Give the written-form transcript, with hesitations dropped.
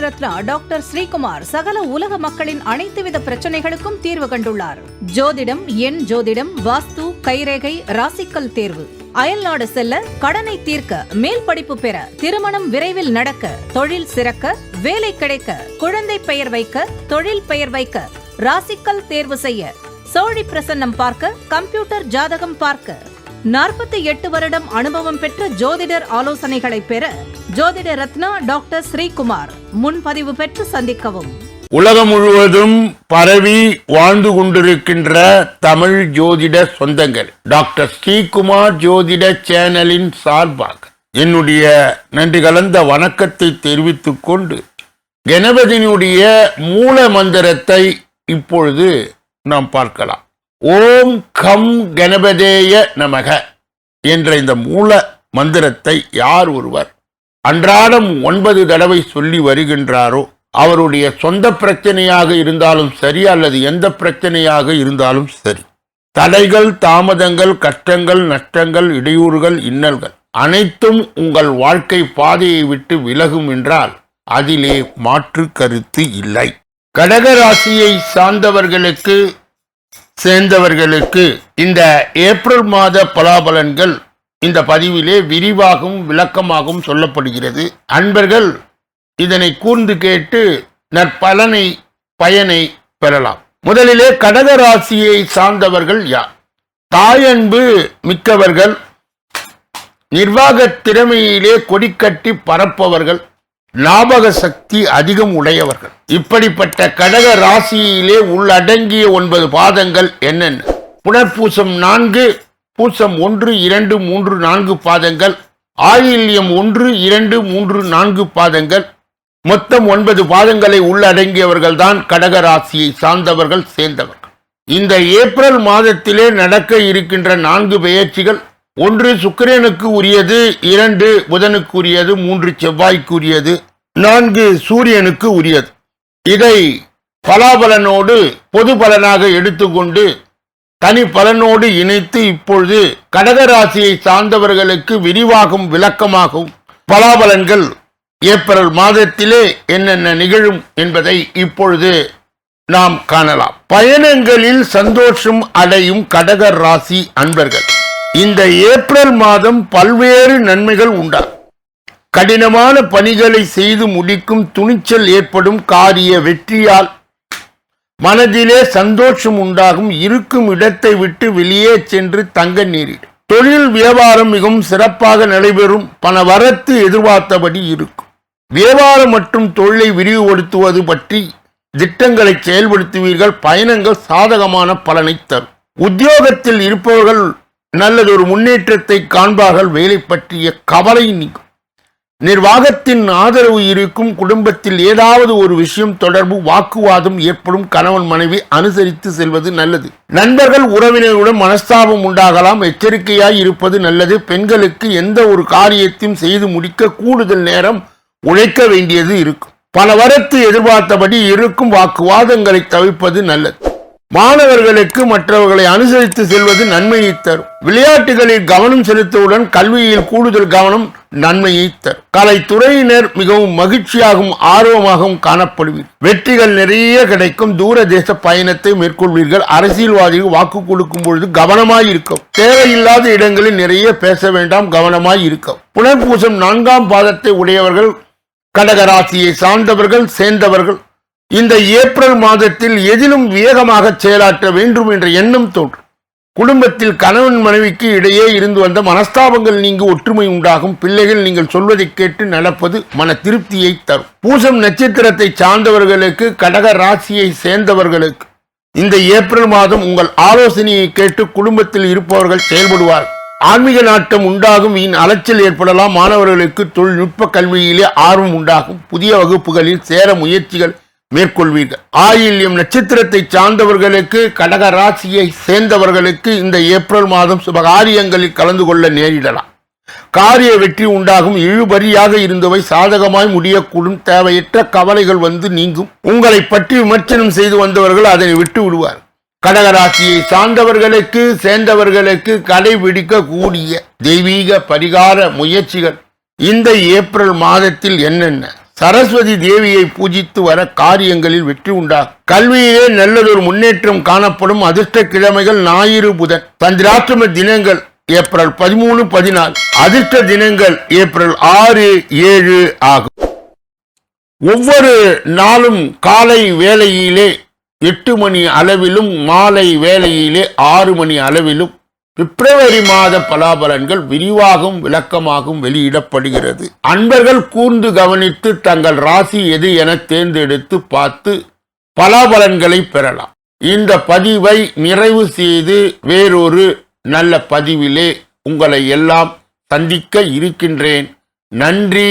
Ratna doctor Sreekumar சகல உலக மக்களின் அனைத்து வித பிரச்சனைகளுக்கும் தீர்வு கண்டுள்ளார். ஜோதிடம், எண் ஜோதிடம், வாஸ்து, கைரேகை, ராசிக்கல் தேர்வு, அயல்நாடு செல்ல, கடனை தீர்க்க, மேல் படிப்பு பெற, திருமணம் விரைவில் நடக்க, தொழில் சிறக்க, வேலை கிடைக்க, குழந்தை பெயர் வைக்க, தொழில் பெயர் வைக்க, ராசிக்கல் தேர்வு செய்ய, சோழி பிரசன்னம் பார்க்க, கம்ப்யூட்டர் ஜாதகம் பார்க்க, 48 வருடம் அனுபவம் பெற்ற ஜோதிடர் ஆலோசனைகளை பெற ஜோதிட ரத்னா டாக்டர் ஸ்ரீகுமார் முன்பதிவு பெற்று சந்திக்கவும். உலகம் முழுவதும் பரவி வாழ்ந்து கொண்டிருக்கின்ற தமிழ் ஜோதிட சொந்தங்கள், டாக்டர் ஸ்ரீகுமார் ஜோதிட சேனலின் சார்பாக என்னுடைய நன்றி கலந்த வணக்கத்தை தெரிவித்துக் கொண்டு கணபதியினுடைய மூல மந்திரத்தை இப்பொழுது நாம் பார்க்கலாம். ஓம் கம் கணபதேய நமக என்ற இந்த மூல மந்திரத்தை யார் ஒருவர் அன்றாடம் 9 தடவை சொல்லி வருகின்றாரோ அவருடைய சொந்த பிரச்சனையாக இருந்தாலும் சரி அல்லது எந்த பிரச்சனையாக இருந்தாலும் சரி, தடைகள், தாமதங்கள், கஷ்டங்கள், நஷ்டங்கள், இடையூறுகள், இன்னல்கள் அனைத்தும் உங்கள் வாழ்க்கை பாதையை விட்டு விலகும் என்றால் அதிலே மாற்று கருத்து இல்லை. கடகராசியை சார்ந்தவர்களுக்கு சேர்ந்தவர்களுக்கு இந்த ஏப்ரல் மாத பலாபலன்கள் இந்த பதிவிலே விரிவாகவும் விளக்கமாகவும் சொல்லப்படுகிறது. அன்பர்கள் இதனை கூர்ந்து கேட்டு பயனை பெறலாம். முதலிலே கடகராசியை சார்ந்தவர்கள் யார்? தாயன்பு மிக்கவர்கள், நிர்வாக திறமையிலே கொடிக்கட்டி பரப்பவர்கள், ஞாபக சக்தி அதிகம் உடையவர்கள். இப்படிப்பட்ட கடக ராசியிலே உள்ளடங்கிய 9 பாதங்கள் என்னென்ன? புனர்பூசம் 4, பூசம் 1, 2, 3, 4 பாதங்கள், ஆயில்யம் 1, 2, 3, 4 பாதங்கள், மொத்தம் 9 பாதங்களை உள்ளடங்கியவர்கள் தான் கடகராசியை சார்ந்தவர்கள் சேர்ந்தவர்கள். இந்த ஏப்ரல் மாதத்திலே நடக்க இருக்கின்ற 4 பெயர்ச்சிகள், 1 சுக்கிரனுக்கு உரியது, 2 புதனுக்கு உரியது, 3 செவ்வாய்க்கு உரியது, 4 சூரியனுக்கு உரியது. இதை பலாபலனோடு பொது பலனாக எடுத்துக்கொண்டு தனி பலனோடு இணைத்து இப்பொழுது கடகராசியை சார்ந்தவர்களுக்கு விரிவாகும் விளக்கமாகும் பலாபலன்கள் ஏப்ரல் மாதத்திலே என்னென்ன நிகழும் என்பதை இப்பொழுது நாம் காணலாம். பயணங்களில் சந்தோஷம் அடையும் கடக ராசி அன்பர்கள், இந்த ஏப்ரல் மாதம் பல்வேறு நன்மைகள் உண்டாகும். கடினமான பணிகளை செய்து முடிக்கும் துணிச்சல் ஏற்படும். காரிய வெற்றியால் மனதிலே சந்தோஷம் உண்டாகும். இருக்கும் இடத்தை விட்டு வெளியே சென்று தங்க நேரிடும். தொழில் வியாபாரம் மிகவும் சிறப்பாக நடைபெறும். பண வரத்து எதிர்பார்த்தபடி இருக்கும். வியாபாரம் மற்றும் தொழிலை விரிவுபடுத்துவது பற்றி திட்டங்களை செயல்படுத்துவீர்கள். பயணங்கள் சாதகமான பலனை தரும். உத்தியோகத்தில் இருப்பவர்கள் நல்லதொரு முன்னேற்றத்தை காண்பார்கள். வேலை பற்றிய கவலை நீக்கும். நிர்வாகத்தின் ஆதரவு இருக்கும். குடும்பத்தில் ஏதாவது ஒரு விஷயம் தொடர்பு வாக்குவாதம் ஏற்படும். கணவன் மனைவி அனுசரித்து செல்வது நல்லது. நண்பர்கள் உறவினர்களுடன் மனஸ்தாபம் உண்டாகலாம். எச்சரிக்கையாய் இருப்பது நல்லது. பெண்களுக்கு எந்த ஒரு காரியத்தையும் செய்து முடிக்க கூடுதல் நேரம் உழைக்க வேண்டியது இருக்கும். பல வரத்து எதிர்பார்த்தபடி இருக்கும். வாக்குவாதங்களை தவிர்ப்பது நல்லது. மாணவர்களுக்கு மற்றவர்களை அனுசரித்து செல்வது நன்மையை தரும். விளையாட்டுகளில் கவனம் செலுத்துவதுடன் கல்வியில் கூடுதல் கவனம் நன்மையை தரும். கலைத்துறையினர் மிகவும் மகிழ்ச்சியாகவும் ஆர்வமாகவும் காணப்படுவீர்கள். வெற்றிகள் நிறைய கிடைக்கும். தூர தேச பயணத்தை மேற்கொள்வீர்கள். அரசியல்வாதிகள் வாக்கு கொடுக்கும் பொழுது கவனமாய் இருக்கும். தேவையில்லாத இடங்களில் நிறைய பேச வேண்டாம், கவனமாய் இருக்கும். புனர்பூசம் 4ஆம் பாதத்தை உடையவர்கள் கடகராசியை சார்ந்தவர்கள் சேர்ந்தவர்கள் இந்த ஏப்ரல் மாதத்தில் எதிலும் வேகமாக செயலாற்ற வேண்டும் என்ற எண்ணம் தோன்றும். குடும்பத்தில் கணவன் மனைவிக்கு இடையே இருந்து வந்த மனஸ்தாபங்கள் நீங்கி ஒற்றுமை உண்டாகும். பிள்ளைகள் நீங்கள் சொல்வதை கேட்டு நடப்பது மன திருப்தியை தரும். பூசம் நட்சத்திரத்தை சார்ந்தவர்களுக்கு, கடக ராசியை சேர்ந்தவர்களுக்கு இந்த ஏப்ரல் மாதம் உங்கள் ஆலோசனையை கேட்டு குடும்பத்தில் இருப்பவர்கள் செயல்படுவார். ஆன்மீக நாட்டம் உண்டாகும். வீண் அலைச்சல் ஏற்படலாம். மாணவர்களுக்கு தொழில்நுட்ப கல்வியிலே ஆர்வம் உண்டாகும். புதிய வகுப்புகளில் சேர முயற்சிகள் மேற்கொள்வீர்கள். ஆயில்யம் நட்சத்திரத்தை சார்ந்தவர்களுக்கு, கடக ராசியை சேர்ந்தவர்களுக்கு இந்த ஏப்ரல் மாதம் சுபகாரியங்களில் கலந்து கொள்ள நேரிடலாம். காரிய வெற்றி உண்டாகும். இழுபறியாக இருந்தவை சாதகமாய் முடியக்கூடும். தேவையற்ற கவலைகள் வந்து நீங்கும். உங்களை பற்றி விமர்சனம் செய்து வந்தவர்கள் அதனை விட்டு விடுவார். கடகராசியை சார்ந்தவர்களுக்கு சேர்ந்தவர்களுக்கு கடைபிடிக்க கூடிய தெய்வீக பரிகார முயற்சிகள் இந்த ஏப்ரல் மாதத்தில் என்னென்ன? சரஸ்வதி தேவியை பூஜித்து வர காரியங்களில் வெற்றி உண்டாகும். கல்வியிலே நல்லதொரு முன்னேற்றம் காணப்படும். அதிர்ஷ்ட கிழமைகள் ஞாயிறு, புதன். சந்திராஷ்டம தினங்கள் ஏப்ரல் 13, 14. அதிர்ஷ்ட தினங்கள் ஏப்ரல் 6, 7 ஆகும். ஒவ்வொரு நாளும் காலை வேளையிலே 8 மணி அளவிலும் மாலை வேளையிலே 6 மணி அளவிலும் பிப்ரவரி மாத பலாபலன்கள் விரிவாகவும் விளக்கமாகவும் வெளியிடப்படுகிறது. அன்பர்கள் கூர்ந்து கவனித்து தங்கள் ராசி எது என தேர்ந்தெடுத்து பார்த்து பலாபலன்களை பெறலாம். இந்த பதிவை நிறைவு செய்து வேறொரு நல்ல பதிவிலே உங்களை எல்லாம் சந்திக்க இருக்கின்றேன். நன்றி.